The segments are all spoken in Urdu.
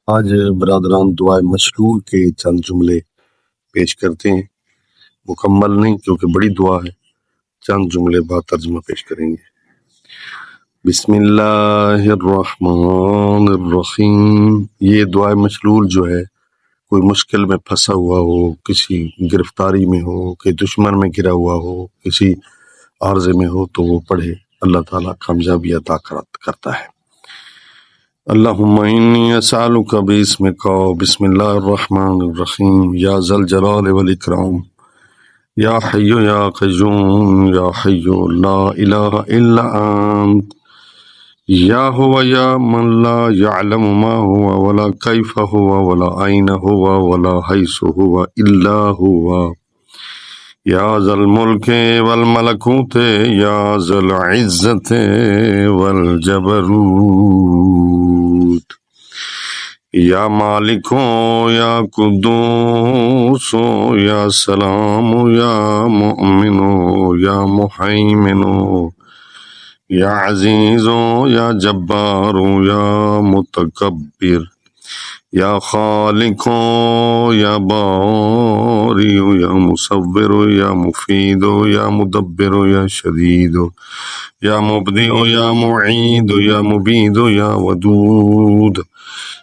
آج برادران دعائے مشلول کے چند جملے پیش کرتے ہیں، مکمل نہیں کیونکہ بڑی دعا ہے، چند جملے بعد ترجمہ پیش کریں گے۔ بسم اللہ الرحمن الرحیم۔ یہ دعائے مشلول جو ہے، کوئی مشکل میں پھنسا ہوا ہو، کسی گرفتاری میں ہو، کہ دشمن میں گرا ہوا ہو، کسی عارضے میں ہو تو وہ پڑھے، اللہ تعالیٰ کامیابی عطا کرتا ہے۔ اللہم انی اسألک باسمک بسم اللہ الرحمن الرحیم یا ذا الجلال والاکرام یا حی یا قیوم یا حی لا الہ الا انت یا ہوا یا من لا یعلم ما ہوا ولا کیف ہوا ولا این ہوا ولا حیث ہوا الا ہوا یا ذا الملک والملکوت یا ذا العزت والجبروت یا مالک یا قدوس یا سلام یا مؤمن یا محیمن یا عزیز یا جبار یا متکبر یا خالق یا باری یا مصور یا مفید یا مدبر یا شدید یا مبدئ یا معید یا مبید یا ودود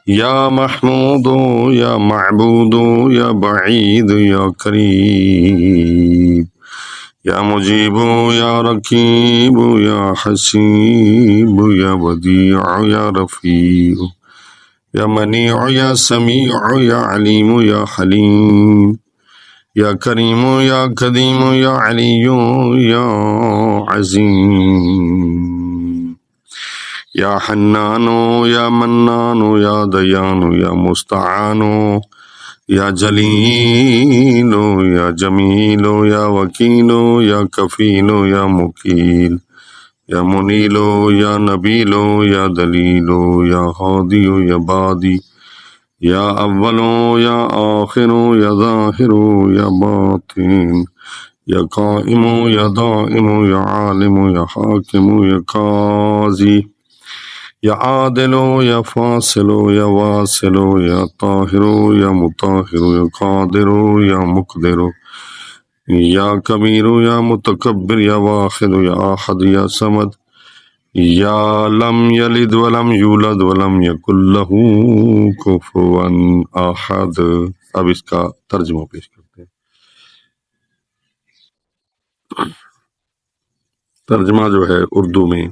یا محمود یا معبود یا بعید یا قریب یا مجیب یا رقیب یا حسیب یا ودیع یا رفیع یا منیع یا سمیع یا علیم یا حلیم یا کریم یا قدیم یا علی یا عظیم یا حنان یا منان یا دیان یا مستعان یا جلیل یا جمیل یا وکیل یا کفیل یا مکیل یا منیل یا نبیل یا دلیل یا ہادی یا بادی یا اول یا آخر یا ظاہر یا باطن یا قائم یا دائم یا عالم یا حاکم یا قاضی یا عادل یا فاصل یا واصل یا طاہر یا مطہر یا قادر یا مقدر یا کبیر یا متکبر یا واحد یا احد یا صمد یا لم یلد ولم یولد ولم یکن لہ کفوا احد۔ اب اس کا ترجمہ پیش کرتے ہیں۔ ترجمہ جو ہے اردو میں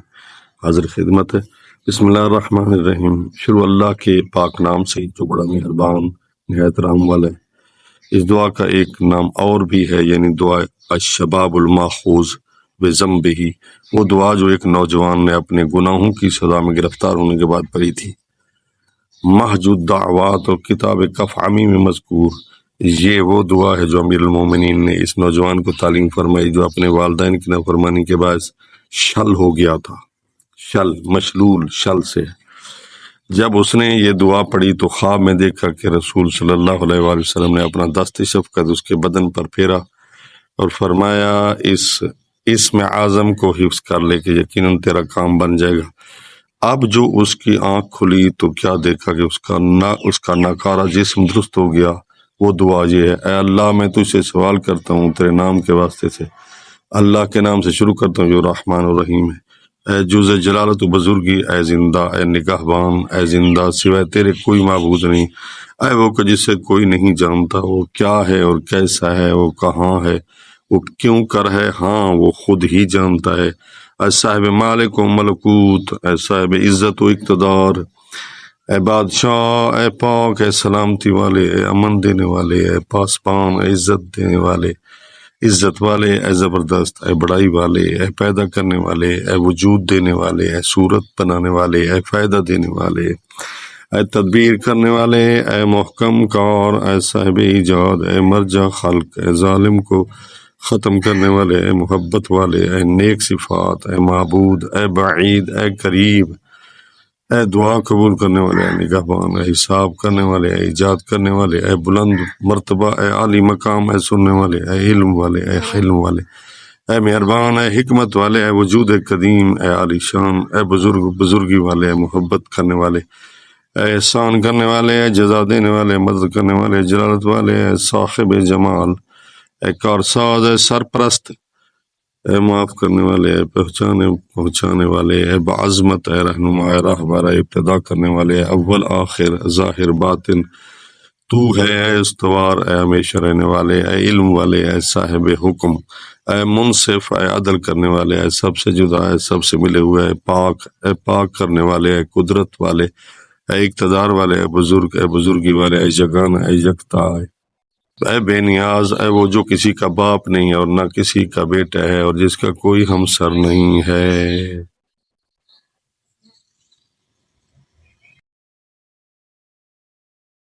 حاضر خدمت ہے۔ بسم اللہ الرحمن الرحیم۔ شروع اللہ کے پاک نام سے جو بڑا مہربان نہایت رحم والا ہے۔ اس دعا کا ایک نام اور بھی ہے، یعنی دعا الشباب الماخوذ بذنبہ، وہ دعا جو ایک نوجوان نے اپنے گناہوں کی سزا میں گرفتار ہونے کے بعد پڑھی تھی۔ محجود دعوات اور کتاب کف عمی میں مذکور یہ وہ دعا ہے جو امیر المومنین نے اس نوجوان کو تعلیم فرمائی جو اپنے والدین کی نافرمانی کے باعث شل ہو گیا تھا۔ شل مشلول شل سے۔ جب اس نے یہ دعا پڑھی تو خواب میں دیکھا کہ رسول صلی اللہ علیہ وآلہ وسلم نے اپنا دست شفقت اس کے بدن پر پھیرا اور فرمایا اس میں اعظم کو حفظ کر لے کہ یقیناً تیرا کام بن جائے گا۔ اب جو اس کی آنکھ کھلی تو کیا دیکھا کہ اس کا ناکارہ جسم درست ہو گیا۔ وہ دعا یہ ہے: اے اللہ، میں تجھ سے سوال کرتا ہوں تیرے نام کے واسطے سے، اللہ کے نام سے شروع کرتا ہوں جو رحمان و رحیم ہے۔ اے جز جلالت و بزرگی، اے زندہ، اے نگہبان، اے زندہ، سوائے تیرے کوئی معبود نہیں۔ اے وہ کہ جسے کوئی نہیں جانتا، وہ کیا ہے اور کیسا ہے، وہ کہاں ہے، وہ کیوں کر ہے، ہاں وہ خود ہی جانتا ہے۔ اے صاحب مالک و ملکوت، اے صاحب عزت و اقتدار، اے بادشاہ، اے پاک، اے سلامتی والے، اے امن دینے والے، اے پاسبان، اے عزت دینے والے، عزت والے، اے زبردست، اے بڑائی والے، اے پیدا کرنے والے، اے وجود دینے والے، اے صورت بنانے والے، اے فائدہ دینے والے، اے تدبیر کرنے والے، اے محکم کار، اے صاحب ایجاد، اے مرجع خلق، اے ظالم کو ختم کرنے والے، اے محبت والے، اے نیک صفات، اے معبود، اے بعید، اے قریب، اے دعا قبول کرنے والے، اے نگہبان، اے حساب کرنے والے، اے ایجاد کرنے والے، اے بلند مرتبہ، اے عالی مقام، اے سننے والے، اے علم والے، اے حلم والے، اے مہربان، اے حکمت والے، اے وجود قدیم، اے عالی شان، اے بزرگی والے، اے محبت کرنے والے، اے احسان کرنے والے، اے جزا دینے والے، مدد کرنے والے، جلالت والے، اے صاحب جمال، اے کارساز، اے سرپرست، اے معاف کرنے والے، اے پہنچانے والے، اے بعظمت، اے رہنما، اے راہبر، اے ابتدا کرنے والے، اے اول آخر ظاہر باطن، تو ہے اے استوار، اے ہمیشہ رہنے والے، اے علم والے، اے صاحب حکم، اے منصف، اے عدل کرنے والے، اے سب سے جدا، اے سب سے ملے ہوئے، اے پاک کرنے والے، اے قدرت والے، اے اقتدار والے، اے بزرگ، اے بزرگی والے، اے جگانا، اے یکتا، اے بے نیاز، اے وہ جو کسی کا باپ نہیں ہے اور نہ کسی کا بیٹا ہے اور جس کا کوئی ہمسر نہیں ہے،